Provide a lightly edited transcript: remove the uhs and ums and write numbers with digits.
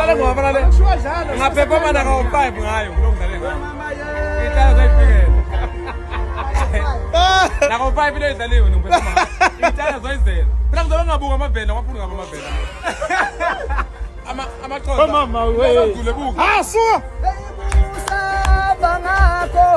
Ngidlala ngoba le. Ngaphepha mana ka 5 ngayo ngilongidlale ngayo. Ngidlala zayifikela. Nako 5 ile idlaliwe ngiphethe. Ngidlala zoyizela. Phela ngizobe ngabuka amavela ngafuna ngaba amavela. Amaqondo. Mama we. Ngidule buka. Ha so. Hey Musa bangako.